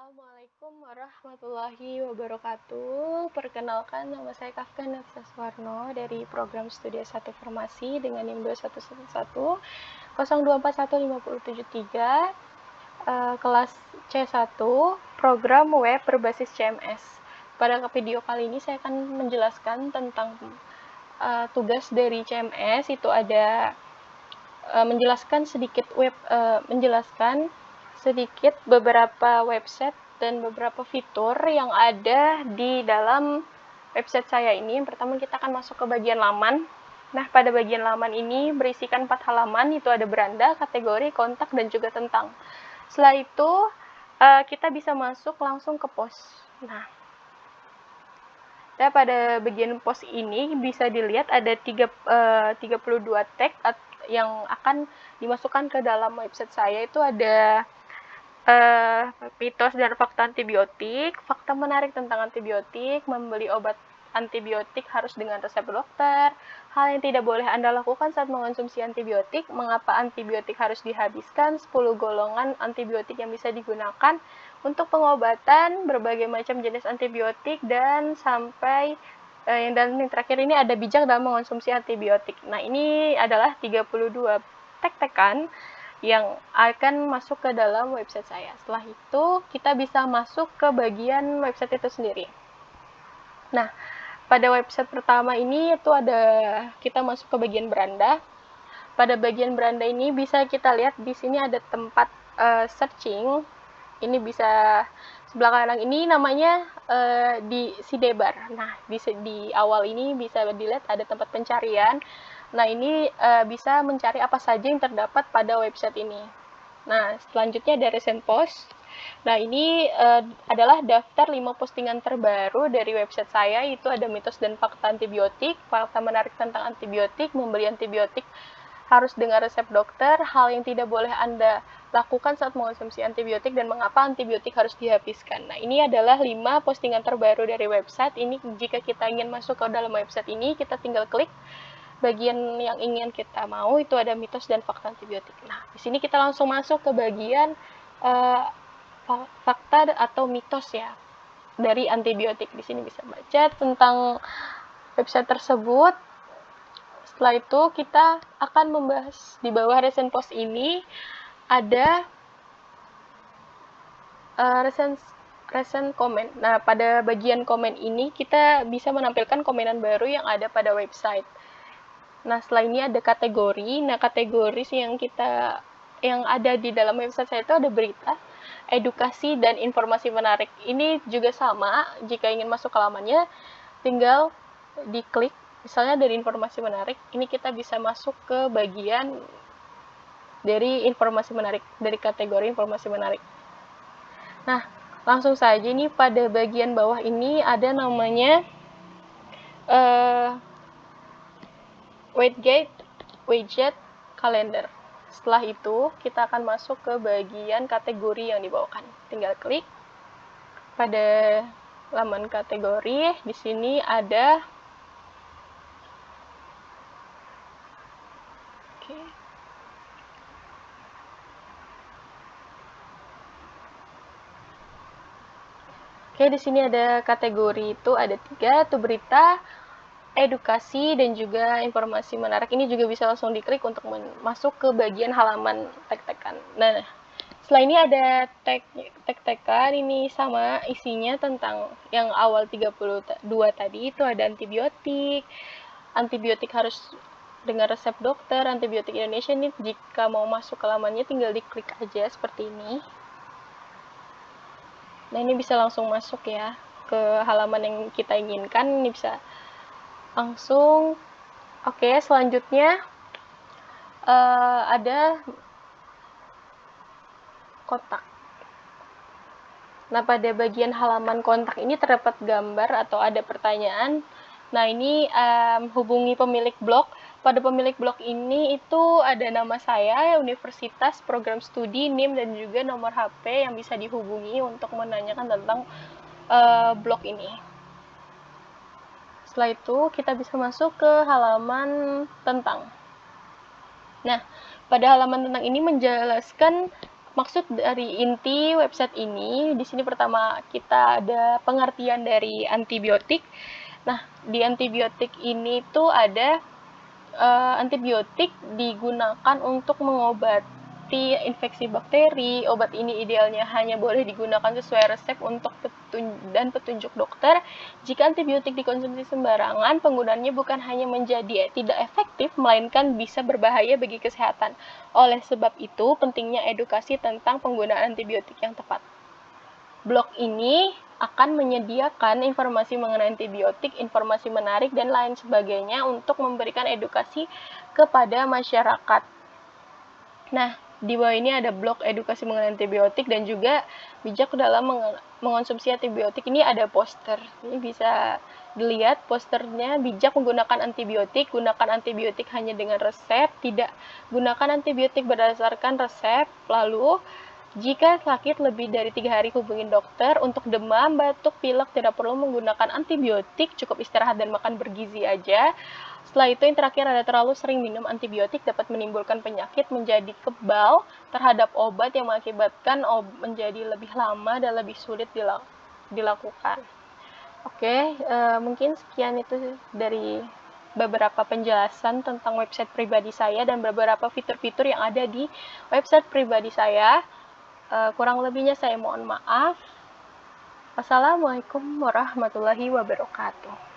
Assalamualaikum warahmatullahi wabarakatuh. Perkenalkan, nama saya Kafka Nafisa Suwarno dari program studi S1 Farmasi dengan NIM 2111 0241573, kelas C1, program web berbasis CMS. Pada video kali ini saya akan menjelaskan tentang tugas dari CMS. Itu ada menjelaskan sedikit beberapa website dan beberapa fitur yang ada di dalam website saya ini. Yang pertama kita akan masuk ke bagian laman. Nah, pada bagian laman ini berisikan 4 halaman, itu ada beranda, kategori, kontak, dan juga tentang. Setelah itu kita bisa masuk langsung ke post. Nah, pada bagian post ini bisa dilihat ada 32 tag yang akan dimasukkan ke dalam website saya. Itu ada mitos dan fakta antibiotik, fakta menarik tentang antibiotik, membeli obat antibiotik harus dengan resep dokter, hal yang tidak boleh Anda lakukan saat mengonsumsi antibiotik, mengapa antibiotik harus dihabiskan, 10 golongan antibiotik yang bisa digunakan untuk pengobatan berbagai macam jenis antibiotik, dan sampai yang terakhir ini ada bijak dalam mengonsumsi antibiotik. Nah, ini adalah 32 tag-tagan yang akan masuk ke dalam website saya. Setelah itu, kita bisa masuk ke bagian website itu sendiri. Nah, pada website pertama ini itu kita masuk ke bagian beranda. Pada bagian beranda ini bisa kita lihat di sini ada tempat searching. Ini bisa sebelah kanan ini namanya di sidebar. Nah, di awal ini bisa dilihat ada tempat pencarian. Nah, ini bisa mencari apa saja yang terdapat pada website ini. Nah, selanjutnya ada recent post. Nah, ini adalah daftar 5 postingan terbaru dari website saya. Itu ada mitos dan fakta antibiotik, fakta menarik tentang antibiotik, membeli antibiotik harus dengan resep dokter, hal yang tidak boleh Anda lakukan saat mengonsumsi antibiotik, dan mengapa antibiotik harus dihabiskan. Nah, ini adalah 5 postingan terbaru dari website ini. Jika kita ingin masuk ke dalam website ini, kita tinggal klik bagian yang ingin kita mau. Itu ada mitos dan fakta antibiotik. Nah, di sini kita langsung masuk ke bagian fakta atau mitos ya dari antibiotik. Di sini bisa baca tentang website tersebut. Setelah itu kita akan membahas di bawah recent post ini ada recent comment. Nah, pada bagian komen ini kita bisa menampilkan komenan baru yang ada pada website. Nah, setelah ini ada kategori. Nah, kategori yang ada di dalam website saya itu ada berita, edukasi, dan informasi menarik. Ini juga sama, jika ingin masuk ke lamannya, tinggal diklik. Misalnya dari informasi menarik, ini kita bisa masuk ke bagian dari informasi menarik, dari kategori informasi menarik. Nah, langsung saja ini pada bagian bawah ini ada namanya widget calendar. Setelah itu, kita akan masuk ke bagian kategori yang dibawakan. Tinggal klik pada laman kategori. Di sini ada Oke, di sini ada kategori, itu ada 3, itu berita, edukasi, dan juga informasi menarik. Ini juga bisa langsung diklik untuk masuk ke bagian halaman tag-tagan. Nah, setelah ini ada tag-tagan, ini sama isinya tentang yang awal 32 tadi. Itu ada antibiotik harus dengan resep dokter, antibiotik Indonesia. Ini jika mau masuk ke lamannya tinggal diklik aja seperti ini. Nah, ini bisa langsung masuk ya ke halaman yang kita inginkan. Ini bisa langsung. Oke, selanjutnya ada kontak. Nah, pada bagian halaman kontak ini terdapat gambar atau ada pertanyaan. Nah, ini hubungi pemilik blog. Pada pemilik blog ini itu ada nama saya, universitas, program studi, NIM, dan juga nomor HP yang bisa dihubungi untuk menanyakan tentang blog ini. Setelah itu kita bisa masuk ke halaman tentang. Nah, pada halaman tentang ini menjelaskan Maksud dari inti website ini, di sini pertama kita ada pengertian dari antibiotik. Nah, di antibiotik ini tuh ada antibiotik digunakan untuk mengobati infeksi bakteri. Obat ini idealnya hanya boleh digunakan sesuai resep dan petunjuk dokter. Jika antibiotik dikonsumsi sembarangan, penggunaannya bukan hanya menjadi tidak efektif, melainkan bisa berbahaya bagi kesehatan. Oleh sebab itu, pentingnya edukasi tentang penggunaan antibiotik yang tepat. Blog ini akan menyediakan informasi mengenai antibiotik, informasi menarik, dan lain sebagainya untuk memberikan edukasi kepada masyarakat. Nah, di bawah ini ada blog edukasi mengenai antibiotik dan juga bijak dalam mengonsumsi antibiotik. Ini ada poster. Ini bisa dilihat posternya, bijak menggunakan antibiotik, gunakan antibiotik hanya dengan resep, tidak gunakan antibiotik berdasarkan resep, lalu jika sakit lebih dari 3 hari hubungi dokter. Untuk demam, batuk, pilek tidak perlu menggunakan antibiotik, cukup istirahat dan makan bergizi aja. Setelah itu yang terakhir ada terlalu sering minum antibiotik dapat menimbulkan penyakit menjadi kebal terhadap obat yang mengakibatkan menjadi lebih lama dan lebih sulit dilakukan. Oke, mungkin sekian itu dari beberapa penjelasan tentang website pribadi saya dan beberapa fitur-fitur yang ada di website pribadi saya. Kurang lebihnya saya mohon maaf. Wassalamualaikum warahmatullahi wabarakatuh.